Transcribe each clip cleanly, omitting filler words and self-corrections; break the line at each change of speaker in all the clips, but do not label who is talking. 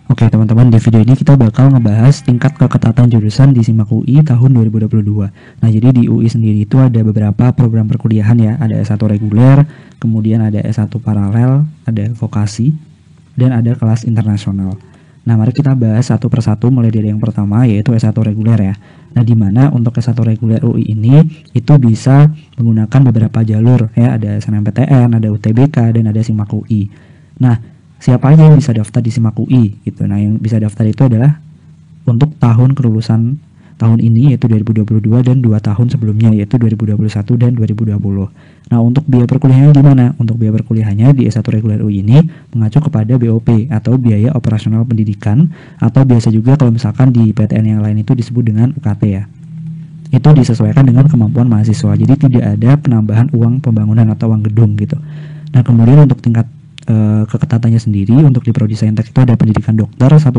Oke teman-teman, di video ini kita bakal ngebahas tingkat keketatan jurusan di SIMAK UI tahun 2022. Nah, jadi di UI sendiri itu ada beberapa program perkuliahan ya. Ada S1 reguler, kemudian ada S1 paralel, ada vokasi, dan ada kelas internasional. Nah, mari kita bahas satu persatu mulai dari yang pertama, yaitu S1 reguler ya. Nah, di mana untuk S1 reguler UI ini itu bisa menggunakan beberapa jalur ya. Ada SNMPTN, ada UTBK, dan ada SIMAK UI. Nah, siapa aja yang bisa daftar di SIMAK UI gitu. Nah, yang bisa daftar itu adalah untuk tahun kelulusan tahun ini yaitu 2022 dan 2 tahun sebelumnya yaitu 2021 dan 2020. Nah, untuk biaya perkuliahannya gimana? Untuk biaya perkuliahannya di S1 reguler UI ini mengacu kepada BOP atau biaya operasional pendidikan, atau biasa juga kalau misalkan di PTN yang lain itu disebut dengan UKT ya. Itu disesuaikan dengan kemampuan mahasiswa. Jadi tidak ada penambahan uang pembangunan atau uang gedung gitu. Nah, kemudian untuk tingkat keketatannya sendiri, untuk di prodi Saintek itu ada pendidikan dokter 1,1%,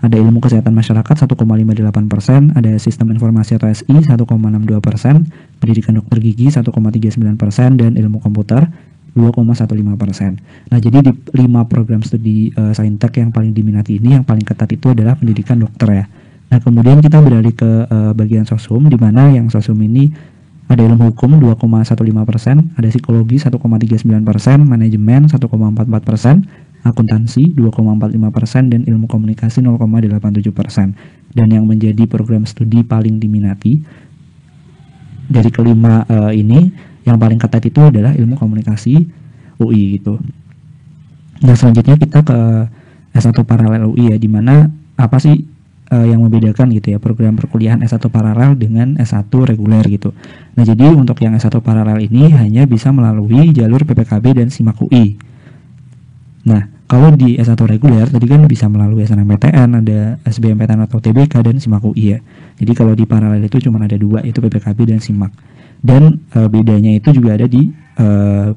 ada ilmu kesehatan masyarakat 1,58%, ada sistem informasi atau SI 1,62%, pendidikan dokter gigi 1,39%, dan ilmu komputer 2,15%. Nah, jadi di 5 program studi Saintek yang paling diminati ini, yang paling ketat itu adalah pendidikan dokter ya. Nah, kemudian kita beralih ke bagian sosum, di mana yang sosum ini ada ilmu hukum 2,15%, ada psikologi 1,39%, manajemen 1,44%, akuntansi 2,45%, dan ilmu komunikasi 0,87%. Dan yang menjadi program studi paling diminati dari kelima ini, yang paling ketat itu adalah ilmu komunikasi UI gitu. Nah, selanjutnya kita ke S1 paralel UI ya, dimana apa sih yang membedakan gitu ya program perkuliahan S1 paralel dengan S1 reguler gitu. Nah, jadi untuk yang S1 paralel ini hanya bisa melalui jalur PPKB dan SIMAK UI. Nah, kalau di S1 reguler tadi kan bisa melalui SNMPTN, ada SBMPTN atau TBK, dan SIMAK UI ya. Jadi kalau di paralel itu cuma ada 2, yaitu PPKB dan SIMAK. Dan bedanya itu juga ada di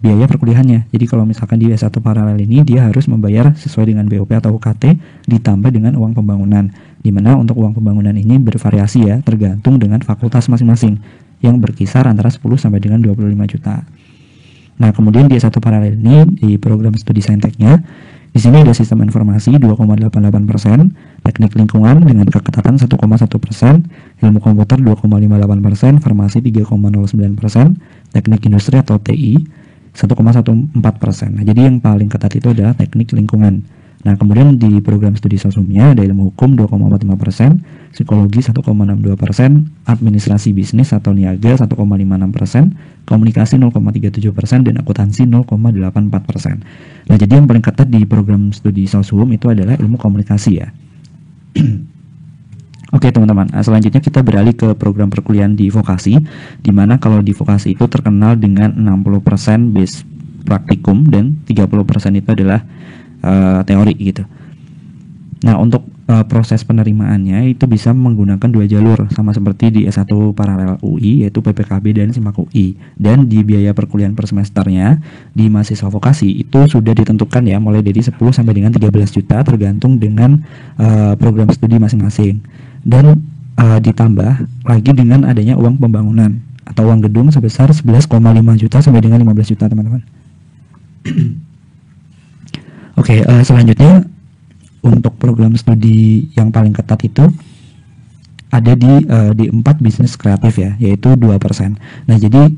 biaya perkuliahannya. Jadi kalau misalkan di S1 paralel ini dia harus membayar sesuai dengan BOP atau UKT ditambah dengan uang pembangunan, dimana untuk uang pembangunan ini bervariasi ya, tergantung dengan fakultas masing-masing, yang berkisar antara 10 sampai dengan 25 juta. Nah, kemudian di S1 paralel ini di program studi Sainteknya, di sini ada sistem informasi 2,88%, teknik lingkungan dengan keketatan 1,1%, ilmu komputer 2,58%, farmasi 3,09%, teknik industri atau TI 1,14%. Nah, jadi yang paling ketat itu adalah teknik lingkungan. Nah, kemudian di program studi sosumnya ada ilmu hukum 2,45%, psikologi 1,62%, administrasi bisnis atau niaga 1,56%, komunikasi 0,37%, dan akuntansi 0,84%. Nah, jadi yang paling ketat di program studi sosum itu adalah ilmu komunikasi ya. Oke teman-teman, selanjutnya kita beralih ke program perkuliahan di vokasi, dimana kalau di vokasi itu terkenal dengan 60% base praktikum dan 30% itu adalah teori gitu. Nah, untuk proses penerimaannya itu bisa menggunakan 2 jalur, sama seperti di S1 paralel UI yaitu PPKB dan SIMAK UI. Dan di biaya perkuliahan per semesternya di mahasiswa vokasi itu sudah ditentukan ya, mulai dari 10 sampai dengan 13 juta tergantung dengan program studi masing-masing. Dan ditambah lagi dengan adanya uang pembangunan atau uang gedung sebesar 11,5 juta sampai dengan 15 juta teman-teman. Oke, selanjutnya untuk program studi yang paling ketat itu ada di 4 bisnis kreatif ya, yaitu 2%. Nah, jadi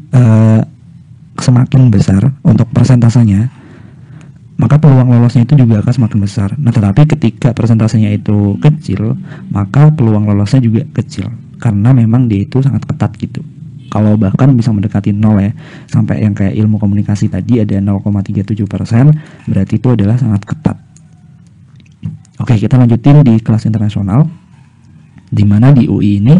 semakin besar untuk persentasenya, maka peluang lolosnya itu juga akan semakin besar. Nah, tetapi ketika persentasenya itu kecil, maka peluang lolosnya juga kecil, karena memang dia itu sangat ketat gitu. Kalau bahkan bisa mendekati 0 ya, sampai yang kayak ilmu komunikasi tadi ada 0,37%, berarti itu adalah sangat ketat. Oke, kita lanjutin di kelas internasional, di mana di UI ini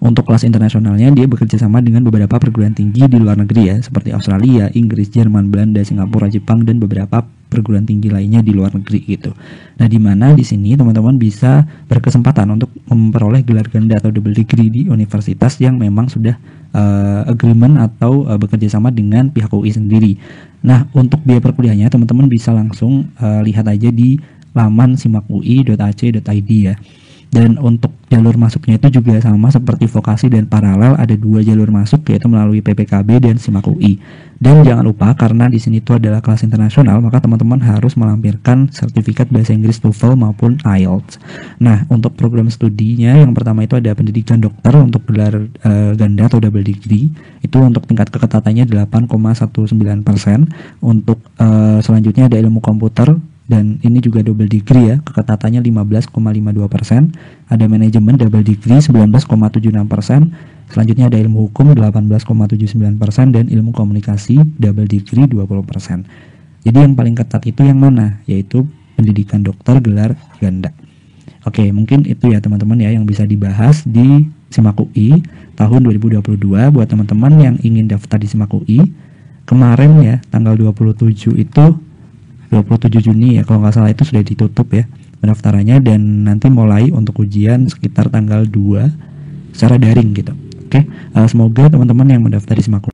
untuk kelas internasionalnya dia bekerja sama dengan beberapa perguruan tinggi di luar negeri ya, seperti Australia, Inggris, Jerman, Belanda, Singapura, Jepang, dan beberapa perguruan tinggi lainnya di luar negeri gitu. Nah, di mana di sini teman-teman bisa berkesempatan untuk memperoleh gelar ganda atau double degree di universitas yang memang sudah agreement atau bekerja sama dengan pihak UI sendiri. Nah, untuk biaya perkuliahannya teman-teman bisa langsung lihat aja di laman simakui.ac.id ya. Dan untuk jalur masuknya itu juga sama seperti vokasi dan paralel, ada 2 jalur masuk, yaitu melalui PPKB dan SIMAK UI. Dan jangan lupa karena di sini itu adalah kelas internasional, maka teman-teman harus melampirkan sertifikat bahasa Inggris TOEFL maupun IELTS. Nah, untuk program studinya yang pertama itu ada pendidikan dokter untuk gelar ganda atau double degree. Itu untuk tingkat keketatannya 8,19%. Untuk selanjutnya ada ilmu komputer, dan ini juga double degree ya, keketatannya 15,52%. Ada manajemen double degree 19,76%. Selanjutnya ada ilmu hukum 18,79% dan ilmu komunikasi double degree 20%. Jadi yang paling ketat itu yang mana? Yaitu pendidikan dokter gelar ganda. Oke, mungkin itu ya teman-teman ya yang bisa dibahas di SIMAK UI tahun 2022 buat teman-teman yang ingin daftar di SIMAK UI. Kemarin ya tanggal 27 Juni ya kalau nggak salah itu sudah ditutup ya pendaftarannya, dan nanti mulai untuk ujian sekitar tanggal 2 secara daring gitu. Oke, semoga teman-teman yang mendaftar di SIMAK